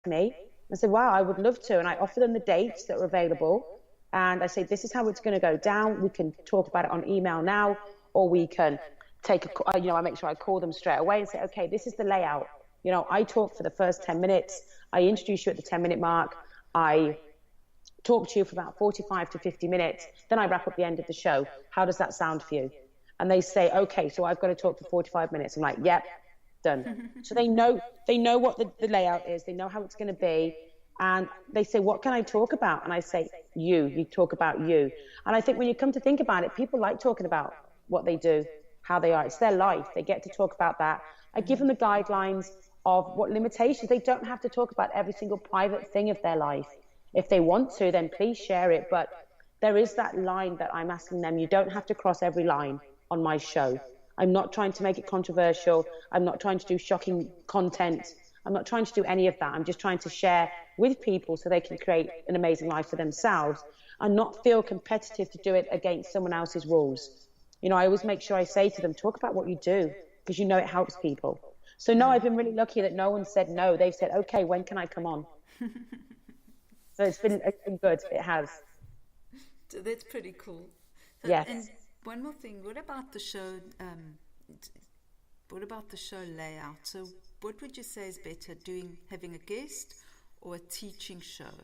me. I said, wow, I would love to. And I offer them the dates that are available. And I say, this is how it's going to go down. We can talk about it on email now, or we can take a, I make sure I call them straight away and say, okay, this is the layout. I talk for the first 10 minutes. I introduce you at the 10-minute mark. I talk to you for about 45 to 50 minutes. Then I wrap up the end of the show. How does that sound for you? And they say, okay, so I've got to talk for 45 minutes. I'm like, yep, done. So they know what the layout is. They know how it's going to be. And they say, what can I talk about? And I say, you talk about you. And I think when you come to think about it, people like talking about what they do, how they are. It's their life. They get to talk about that. I give them the guidelines of what limitations. They don't have to talk about every single private thing of their life. If they want to, then please share it. But there is that line that I'm asking them. You don't have to cross every line on my show. I'm not trying to make it controversial. I'm not trying to do shocking content. I'm not trying to do any of that. I'm just trying to share with people so they can create an amazing life for themselves and not feel competitive to do it against someone else's rules. I always make sure I say to them, talk about what you do, because it helps people. So no, I've been really lucky that no one said no. They've said, okay, when can I come on? So it's been good. It has. So that's pretty cool. So, yes. And one more thing. What about the show? What about the show layout? So what would you say is better, having a guest or a teaching show?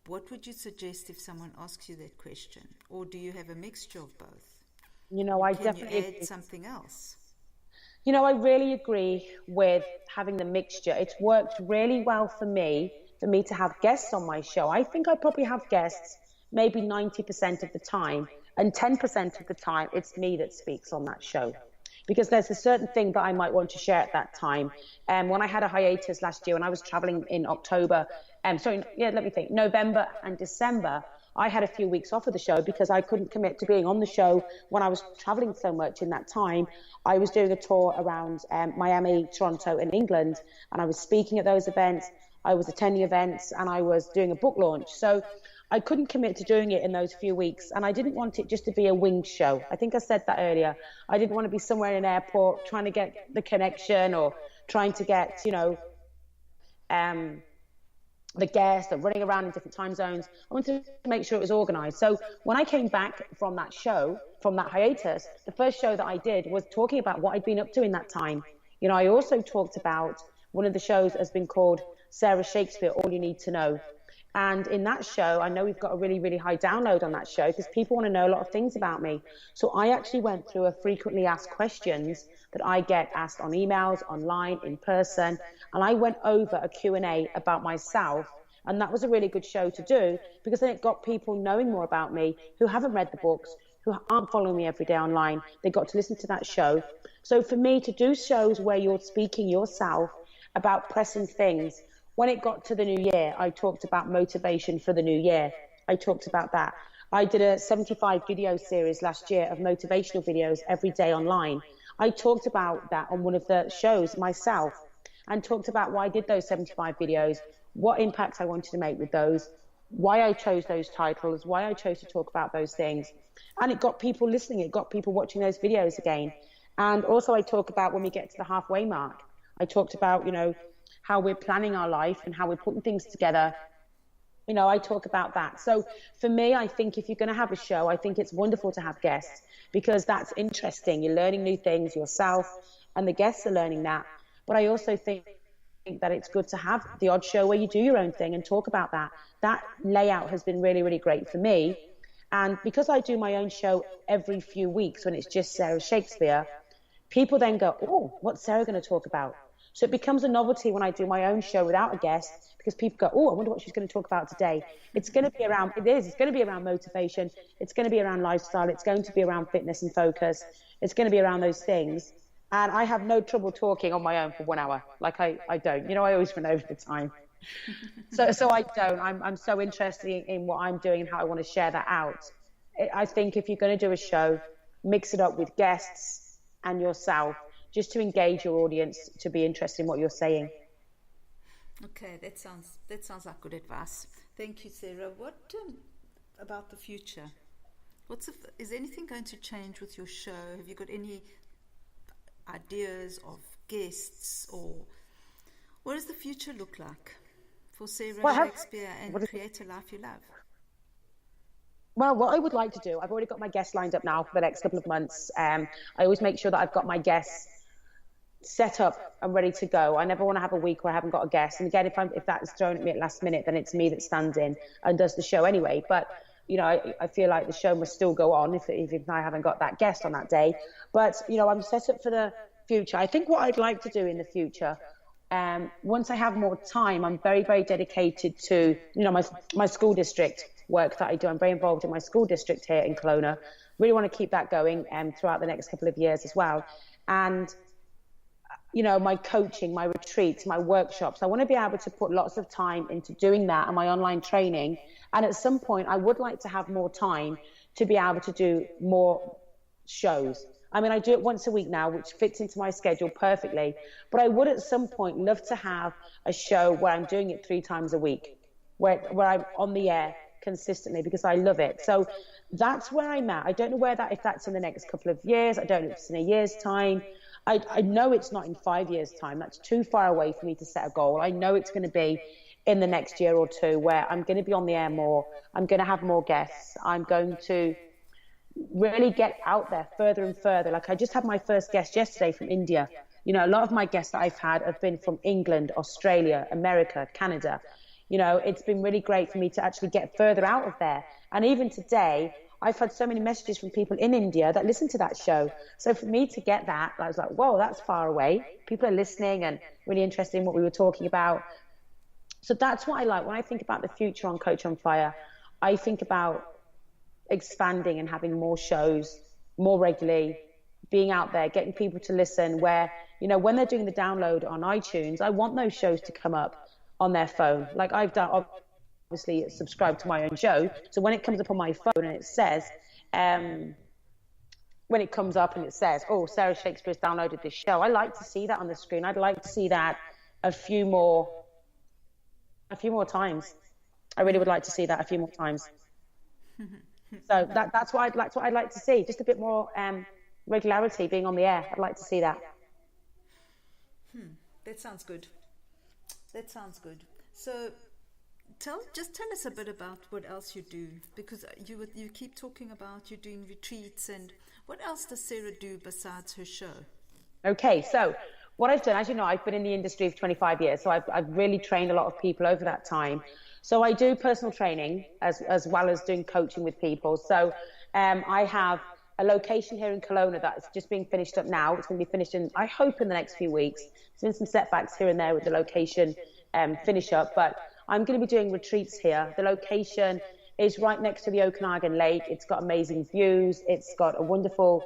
What would you suggest if someone asks you that question? Or do you have a mixture of both? Can you add something else? I really agree with having the mixture. It's worked really well for me to have guests on my show. I think I probably have guests maybe 90% of the time, and 10% of the time it's me that speaks on that show. Because there's a certain thing that I might want to share at that time. When I had a hiatus last year, when I was traveling in November and December, I had a few weeks off of the show because I couldn't commit to being on the show when I was traveling so much in that time. I was doing a tour around Miami, Toronto, and England, and I was speaking at those events. I was attending events, and I was doing a book launch. So I couldn't commit to doing it in those few weeks, and I didn't want it just to be a winged show. I think I said that earlier. I didn't want to be somewhere in an airport trying to get the connection or trying to get, the guests or running around in different time zones. I wanted to make sure it was organized. So when I came back from that show, from that hiatus, the first show that I did was talking about what I'd been up to in that time. I also talked about, one of the shows has been called Sarah Shakespeare, All You Need to Know. And in that show, I know we've got a really, really high download on that show because people want to know a lot of things about me. So I actually went through a frequently asked questions that I get asked on emails, online, in person. And I went over a Q&A about myself. And that was a really good show to do because then it got people knowing more about me who haven't read the books, who aren't following me every day online. They got to listen to that show. So for me to do shows where you're speaking yourself about pressing things, when it got to the new year, I talked about motivation for the new year. I talked about that. I did a 75 video series last year of motivational videos every day online. I talked about that on one of the shows myself and talked about why I did those 75 videos, what impact I wanted to make with those, why I chose those titles, why I chose to talk about those things. And it got people listening. It got people watching those videos again. And also I talk about when we get to the halfway mark. I talked about, how we're planning our life and how we're putting things together. I talk about that. So for me, I think if you're going to have a show, I think it's wonderful to have guests because that's interesting. You're learning new things yourself and the guests are learning that. But I also think that it's good to have the odd show where you do your own thing and talk about that. That layout has been really, really great for me. And because I do my own show every few weeks when it's just Sarah Shakespeare, people then go, oh, what's Sarah going to talk about? So it becomes a novelty when I do my own show without a guest because people go, oh, I wonder what she's going to talk about today. It's going to be around motivation. It's going to be around lifestyle. It's going to be around fitness and focus. It's going to be around those things. And I have no trouble talking on my own for 1 hour. Like I don't, I always run over the time. So I don't, I'm so interested in what I'm doing and how I want to share that out. I think if you're going to do a show, mix it up with guests and yourself, just to engage your audience to be interested in what you're saying. Okay, that sounds like good advice. Thank you, Sarah. What about the future? Is anything going to change with your show? Have you got any ideas of guests or What does the future look like for Sarah Well, Shakespeare and Create a Life You Love? Well, what I would like to do, I've already got my guests lined up now for the next couple of months. I always make sure that I've got my guests set up and ready to go. I never want to have a week where I haven't got a guest. And again, if that's thrown at me at last minute, then it's me that stands in and does the show anyway. But I feel like the show must still go on if I haven't got that guest on that day. But I'm set up for the future. I think what I'd like to do in the future, once I have more time, I'm very, very dedicated to my school district work that I do. I'm very involved in my school district here in Kelowna. Really want to keep that going throughout the next couple of years as well. And my coaching, my retreats, my workshops, I want to be able to put lots of time into doing that and my online training. And at some point, I would like to have more time to be able to do more shows. I mean, I do it once a week now, which fits into my schedule perfectly. But I would at some point love to have a show where I'm doing it 3 times a week, where I'm on the air consistently, because I love it. So that's where I'm at. I don't know if that's in the next couple of years. I don't know if it's in a year's time. I know it's not in 5 years' time. That's too far away for me to set a goal. I know it's going to be in the next year or two where I'm going to be on the air more. I'm going to have more guests. I'm going to really get out there further and further. Like, I just had my first guest yesterday from India. A lot of my guests that I've had have been from England, Australia, America, Canada. It's been really great for me to actually get further out of there. And even today, I've had so many messages from people in India that listen to that show. So for me to get that, I was like, whoa, that's far away. People are listening and really interested in what we were talking about. So that's what I like. When I think about the future on Coach on Fire, I think about expanding and having more shows more regularly, being out there, getting people to listen, where, when they're doing the download on iTunes, I want those shows to come up on their phone. Like I've done, obviously subscribed to my own show. So when it comes up on my phone and it says, oh, Sarah Shakespeare's downloaded this show, I like to see that on the screen. I'd like to see that a few more times. I really would like to see that a few more times. So that's what I'd like to see. Just a bit more regularity being on the air. I'd like to see that. That sounds good. So tell us a bit about what else you do, because you keep talking about you doing retreats, and what else does Sarah do besides her show? Okay, so what I've done, as you know, I've been in the industry for 25 years, so I've really trained a lot of people over that time. So I do personal training as well as doing coaching with people. So I have a location here in Kelowna that's just being finished up now. It's going to be finished I hope in the next few weeks. There's been some setbacks here and there with the location finish up, but I'm going to be doing retreats here. The location is right next to the Okanagan Lake. It's got amazing views. It's got a wonderful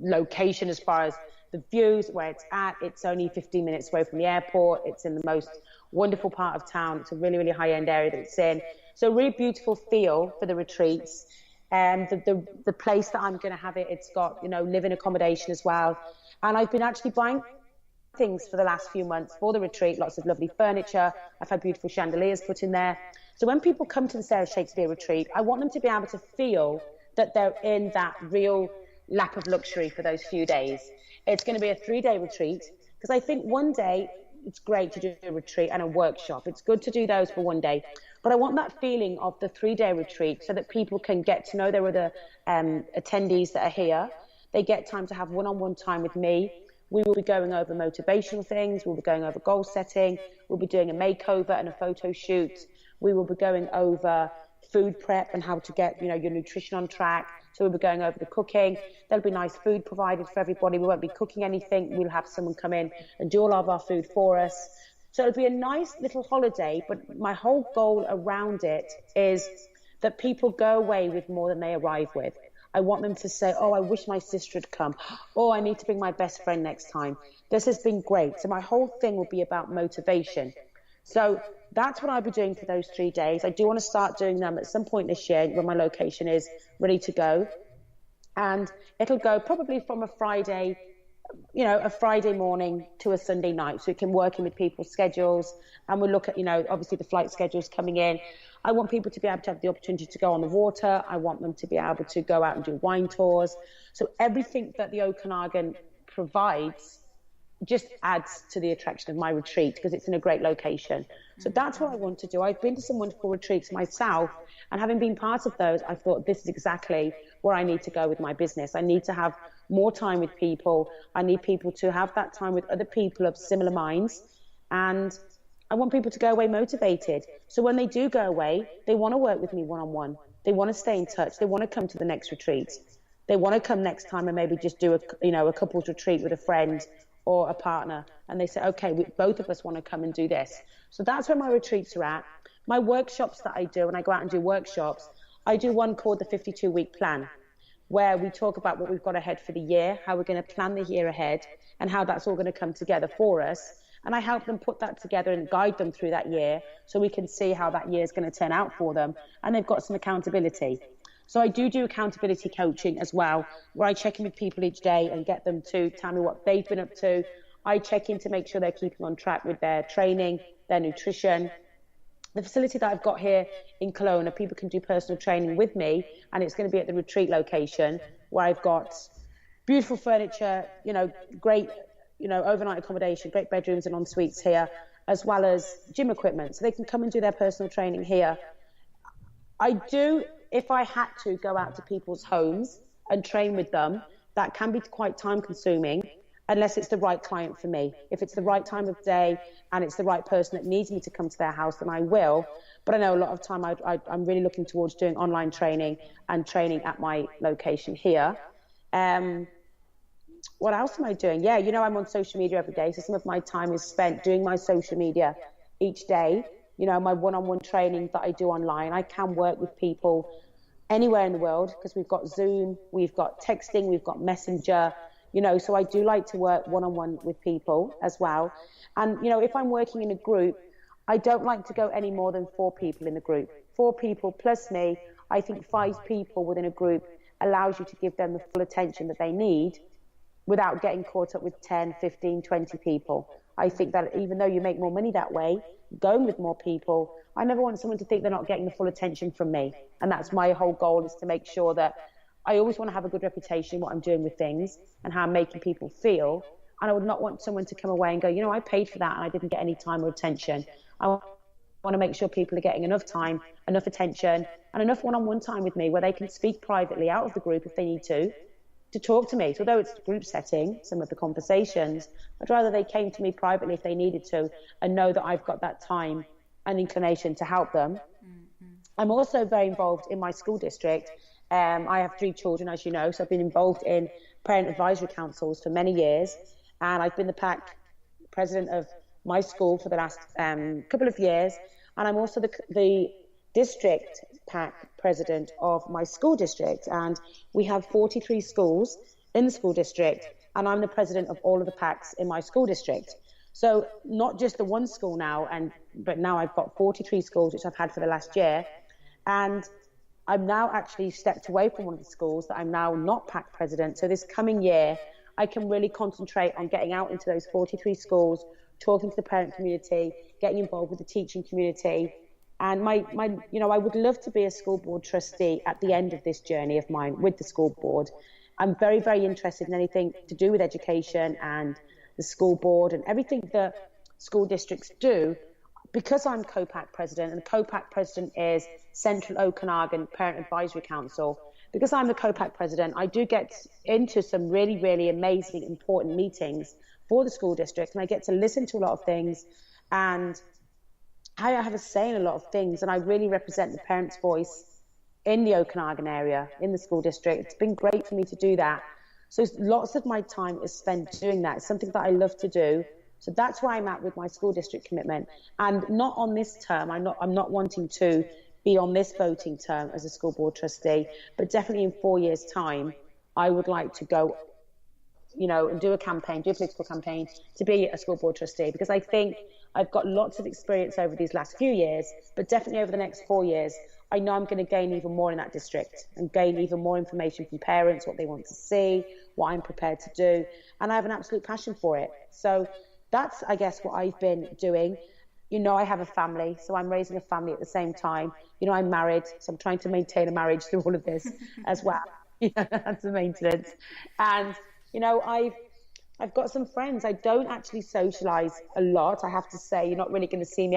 location as far as the views, where it's at. It's only 15 minutes away from the airport. It's in the most wonderful part of town. It's a really, really high-end area that it's in. So really beautiful feel for the retreats. The place that I'm going to have it, it's got, living accommodation as well. And I've been actually buying things for the last few months for the retreat, lots of lovely furniture. I've had beautiful chandeliers put in there. So when people come to the Sarah Shakespeare retreat, I want them to be able to feel that they're in that real lap of luxury for those few days. It's going to be a 3-day retreat, because I think one day it's great to do a retreat and a workshop. It's good to do those for one day. But I want that feeling of the 3-day retreat so that people can get to know their other attendees that are here. They get time to have one-on-one time with me. We will be going over motivational things. We'll be going over goal setting. We'll be doing a makeover and a photo shoot. We will be going over food prep and how to get, your nutrition on track. So we'll be going over the cooking. There'll be nice food provided for everybody. We won't be cooking anything. We'll have someone come in and do all of our food for us. So it'll be a nice little holiday, but my whole goal around it is that people go away with more than they arrive with. I want them to say, oh, I wish my sister had come. Oh, I need to bring my best friend next time. This has been great. So my whole thing will be about motivation. So that's what I'll be doing for those 3 days. I do want to start doing them at some point this year when my location is ready to go. And it'll go probably from a Friday morning to a Sunday night. So we can work in with people's schedules, and we'll look at, obviously the flight schedules coming in. I want people to be able to have the opportunity to go on the water. I want them to be able to go out and do wine tours. So everything that the Okanagan provides, just adds to the attraction of my retreat because it's in a great location. So that's what I want to do. I've been to some wonderful retreats myself, and having been part of those, I thought this is exactly where I need to go with my business. I need to have more time with people. I need people to have that time with other people of similar minds, and I want people to go away motivated. So when they do go away, they want to work with me one-on-one. They want to stay in touch. They want to come to the next retreat. They want to come next time and maybe just do a couples retreat with a friend or a partner. And they say, okay, both of us want to come and do this. So that's where my retreats are at. My workshops that I do, when I go out and do workshops, I do one called the 52-week plan, where we talk about what we've got ahead for the year, how we're going to plan the year ahead, and how that's all going to come together for us. And I help them put that together and guide them through that year so we can see how that year is going to turn out for them. And they've got some accountability. So I do accountability coaching as well, where I check in with people each day and get them to tell me what they've been up to. I check in to make sure they're keeping on track with their training, their nutrition. The facility that I've got here in Kelowna, people can do personal training with me, and it's going to be at the retreat location where I've got beautiful furniture, great, overnight accommodation, great bedrooms and en suites here, as well as gym equipment. So they can come and do their personal training here. I do, if I had to go out to people's homes and train with them, that can be quite time consuming unless it's the right client for me. If it's the right time of day and it's the right person that needs me to come to their house, then I will. But I know a lot of time I'm really looking towards doing online training and training at my location here. What else am I doing? Yeah, I'm on social media every day. So some of my time is spent doing my social media each day. My one-on-one training that I do online. I can work with people anywhere in the world because we've got Zoom, we've got texting, we've got Messenger, so I do like to work one-on-one with people as well. And, if I'm working in a group, I don't like to go any more than 4 people in the group. 4 people plus me. I think 5 people within a group allows you to give them the full attention that they need without getting caught up with 10, 15, 20 people. I think that even though you make more money that way, going with more people, I never want someone to think they're not getting the full attention from me. And that's my whole goal, is to make sure that I always want to have a good reputation in what I'm doing with things and how I'm making people feel. And I would not want someone to come away and go, I paid for that and I didn't get any time or attention. I want to make sure people are getting enough time, enough attention, and enough one-on-one time with me where they can speak privately out of the group if they need to talk to me. So although it's a group setting, some of the conversations, I'd rather they came to me privately if they needed to and know that I've got that time and inclination to help them. Mm-hmm. I'm also very involved in my school district. I have 3 children, as you know, so I've been involved in parent advisory councils for many years, and I've been the PAC president of my school for the last couple of years, and I'm also the district PAC president of my school district, and we have 43 schools in the school district, and I'm the president of all of the PACs in my school district. So not just the one school now, but now I've got 43 schools, which I've had for the last year, and I'm now actually stepped away from one of the schools that I'm now not PAC president. So this coming year, I can really concentrate on getting out into those 43 schools, talking to the parent community, getting involved with the teaching community. And I would love to be a school board trustee at the end of this journey of mine with the school board. I'm very, very interested in anything to do with education and the school board and everything that school districts do. Because I'm co-PAC president, and the co-PAC president is Central Okanagan Parent Advisory Council, because I'm the co-PAC president, I do get into some really, really amazing, important meetings for the school district, and I get to listen to a lot of things, and I have a say in a lot of things, and I really represent the parents' voice in the Okanagan area, in the school district. It's been great for me to do that. So lots of my time is spent doing that. It's something that I love to do. So that's where I'm at with my school district commitment. And not on this term. I'm not wanting to be on this voting term as a school board trustee, but definitely in 4 years' time, I would like to go, and do a political campaign to be a school board trustee, because I think I've got lots of experience over these last few years, but definitely over the next 4 years, I know I'm going to gain even more in that district and gain even more information from parents, what they want to see, what I'm prepared to do. And I have an absolute passion for it. So that's, I guess, what I've been doing. I have a family, so I'm raising a family at the same time. I'm married, so I'm trying to maintain a marriage through all of this as well. That's the maintenance. And, I've got some friends. I don't actually socialize a lot. I have to say, you're not really going to see me